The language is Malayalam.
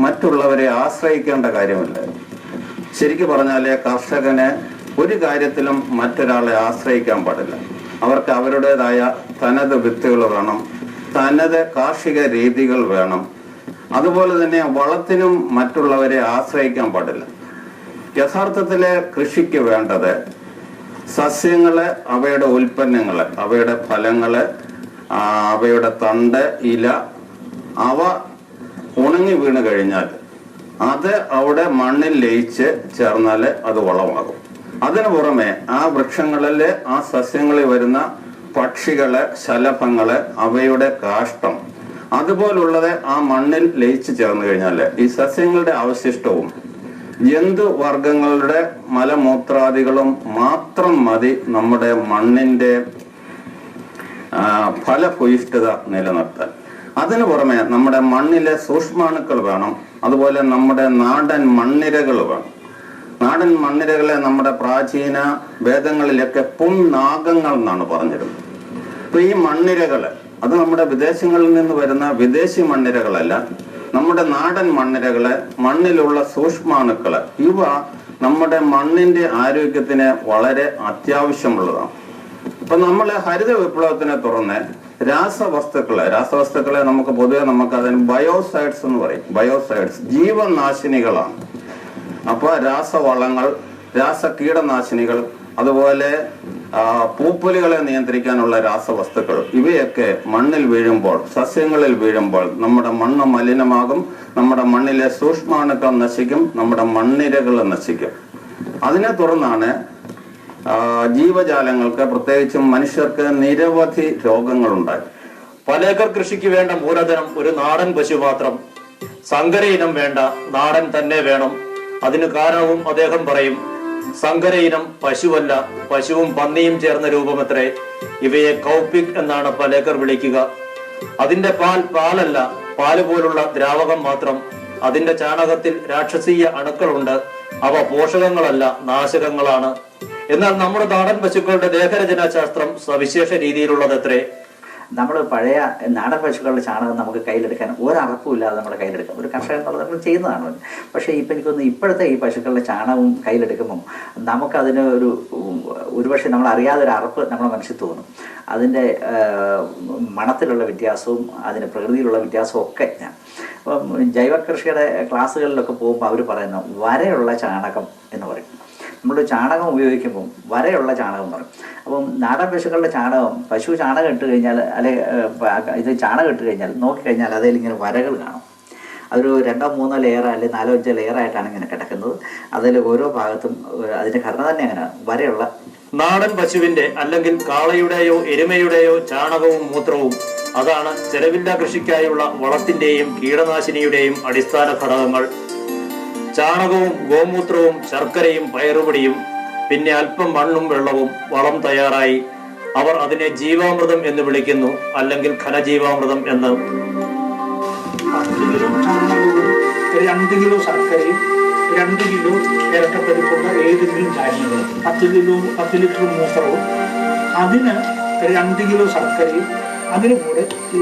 മറ്റുള്ളവരെ ആശ്രയിക്കേണ്ട കാര്യമില്ല. ശരിക്കും പറഞ്ഞാൽ കർഷകന് ഒരു കാര്യത്തിലും മറ്റൊരാളെ ആശ്രയിക്കാൻ പാടില്ല. അവർക്ക് അവരുടേതായ തനത് വിത്തുകൾ വേണം, തനത് കാർഷിക രീതികൾ വേണം. അതുപോലെ തന്നെ വളത്തിനും മറ്റുള്ളവരെ ആശ്രയിക്കാൻ പാടില്ല. യഥാർത്ഥത്തില് കൃഷിക്ക് വേണ്ടത് സസ്യങ്ങള്, അവയുടെ ഉൽപ്പന്നങ്ങള്, അവയുടെ ഫലങ്ങള്, അവയുടെ തണ്ട്, ഇല, അവ ഉണങ്ങി വീണ് കഴിഞ്ഞാൽ അത് അവിടെ മണ്ണിൽ ലയിച്ച് ചേർന്നാൽ അത് വളമാകും. അതിനു പുറമെ ആ വൃക്ഷങ്ങളിലെ ആ സസ്യങ്ങളിൽ വരുന്ന പക്ഷികള്, ശലഭങ്ങള്, അവയുടെ കാഷ്ടം, അതുപോലുള്ളത് ആ മണ്ണിൽ ലയിച്ചു ചേർന്ന് കഴിഞ്ഞാൽ ഈ സസ്യങ്ങളുടെ അവശിഷ്ടവും ജന്തുവർഗങ്ങളുടെ മലമൂത്രാദികളും മാത്രം മതി നമ്മുടെ മണ്ണിന്റെ ഫലഭൂയിഷ്ഠത നിലനിർത്താൻ. അതിനു പുറമെ നമ്മുടെ മണ്ണിലെ സൂക്ഷ്മാണുക്കൾ വേണം. അതുപോലെ നമ്മുടെ നാടൻ മണ്ണിരകൾ വേണം. നാടൻ മണ്ണിരകളെ നമ്മുടെ പ്രാചീന വേദങ്ങളിലൊക്കെ പുന്നാഗങ്ങൾ എന്നാണ് പറഞ്ഞിരുന്നത്. അപ്പൊ ഈ മണ്ണിരകള് അത് നമ്മുടെ വിദേശങ്ങളിൽ നിന്ന് വരുന്ന വിദേശി മണ്ണിരകളല്ല, നമ്മുടെ നാടൻ മണ്ണിരകള്, മണ്ണിലുള്ള സൂക്ഷ്മാണുക്കള്, ഇവ നമ്മുടെ മണ്ണിന്റെ ആരോഗ്യത്തിന് വളരെ അത്യാവശ്യമുള്ളതാണ്. അപ്പൊ നമ്മള് ഹരിത വിപ്ലവത്തിനെ തുറന്ന് രാസവസ്തുക്കളെ നമുക്ക് പൊതുവെ അതിന് ബയോസൈഡ്സ് എന്ന് പറയും. ബയോസൈഡ്സ് ജീവനാശിനികളാണ്. അപ്പൊ രാസവളങ്ങൾ, രാസകീടനാശിനികൾ, അതുപോലെ പൂപ്പലുകളെ നിയന്ത്രിക്കാനുള്ള രാസവസ്തുക്കൾ, ഇവയൊക്കെ മണ്ണിൽ വീഴുമ്പോൾ, സസ്യങ്ങളിൽ വീഴുമ്പോൾ നമ്മുടെ മണ്ണ് മലിനമാകും, നമ്മുടെ മണ്ണിലെ സൂക്ഷ്മാണുക്കൾ നശിക്കും, നമ്മുടെ മണ്ണിരകൾ നശിക്കും. അതിനെ തുടർന്നാണ് ജീവജാലങ്ങൾക്ക്, പ്രത്യേകിച്ചും മനുഷ്യർക്ക് നിരവധി രോഗങ്ങൾ ഉണ്ടായി. പലേക്കർ കൃഷിക്ക് വേണ്ട മൂലധനം ഒരു നാടൻ പശു മാത്രം. സങ്കര ഇനം വേണ്ട, നാടൻ തന്നെ വേണം. അതിന് കാരണവും അദ്ദേഹം പറയും. സങ്കര ഇനം പശുവല്ല, പശുവും പന്നിയും ചേർന്ന രൂപമത്രേ. ഇവയെ കൗപിക് എന്നാണ് പലേക്കർ വിളിക്കുക. അതിന്റെ പാലല്ല, പാല് പോലുള്ള ദ്രാവകം മാത്രം. അതിന്റെ ചാണകത്തിൽ രാക്ഷസീയ അണുക്കളുണ്ട്. അവ പോഷകങ്ങളല്ല, നാശകങ്ങളാണ്. എന്നാൽ നമ്മുടെ നാടൻ പശുക്കളുടെ ദേഹരചനാശാസ്ത്രം സവിശേഷ രീതിയിലുള്ളതത്രേ. നമ്മൾ പഴയ നാടൻ പശുക്കളുടെ ചാണകം നമുക്ക് കയ്യിലെടുക്കാൻ ഒരറപ്പും ഇല്ലാതെ നമ്മുടെ കയ്യിലെടുക്കാം. ഒരു കർഷകൻ എന്നുള്ളത് നമ്മൾ ചെയ്യുന്നതാണ്. പക്ഷേ ഇപ്പം എനിക്കൊന്ന് ഇപ്പോഴത്തെ ഈ പശുക്കളുടെ ചാണകവും കയ്യിലെടുക്കുമ്പം നമുക്കതിന് ഒരുപക്ഷെ നമ്മൾ അറിയാതെ ഒരു അറപ്പ് നമ്മുടെ മനസ്സിൽ തോന്നും. അതിൻ്റെ മണത്തിലുള്ള വ്യത്യാസവും അതിൻ്റെ പ്രകൃതിയിലുള്ള വ്യത്യാസവും ഒക്കെ അപ്പം ജൈവ കൃഷിയുടെ ക്ലാസ്സുകളിലൊക്കെ പോകുമ്പോൾ അവർ പറയുന്ന വരയുള്ള ചാണകം എന്ന് പറയും. നമ്മൾ ചാണകം ഉപയോഗിക്കുമ്പം വരയുള്ള ചാണകം എന്ന് പറയും. അപ്പം നാടൻ പശുക്കളുടെ ചാണകം, പശു ചാണകം ഇട്ട് കഴിഞ്ഞാൽ ഇത് ചാണകം ഇട്ട് കഴിഞ്ഞാൽ നോക്കിക്കഴിഞ്ഞാൽ അതിൽ ഇങ്ങനെ വരകൾ കാണും. അതൊരു 2-3 ലെയർ അല്ലെങ്കിൽ 4-5 ലെയറായിട്ടാണ് ഇങ്ങനെ കിടക്കുന്നത്. അതിൽ ഓരോ ഭാഗത്തും അതിൻ്റെ ഘടന തന്നെ അങ്ങനെ വരയുള്ള. നാടൻ പശുവിന്റെ അല്ലെങ്കിൽ കാളയുടെയോ എരുമയുടെയോ ചാണകവും മൂത്രവും, അതാണ് ചെലവില്ലാ കൃഷിക്കായുള്ള വളത്തിന്റെയും കീടനാശിനിയുടെയും അടിസ്ഥാന ഘടകങ്ങൾ. ചാണകവും ഗോമൂത്രവും ശർക്കരയും പയറുപൊടിയും പിന്നെ അല്പം മണ്ണും വെള്ളവും വളം തയ്യാറായി. അവർ അതിനെ ജീവാമൃതം എന്ന് വിളിക്കുന്നു, അല്ലെങ്കിൽ ഘനജീവാമൃതം എന്ന്. 10 കിലോ ചാണകവും 2 കിലോ ശർക്കരയും 2 കിലോ ഇരട്ടപ്പരിപ്പുള്ള ഏതെങ്കിലും ധാന്യങ്ങളും 10 ലിറ്റർ മൂത്രവും അതിന് 2 കിലോ ശർക്കരയും അതിന് കൂടെ ഈ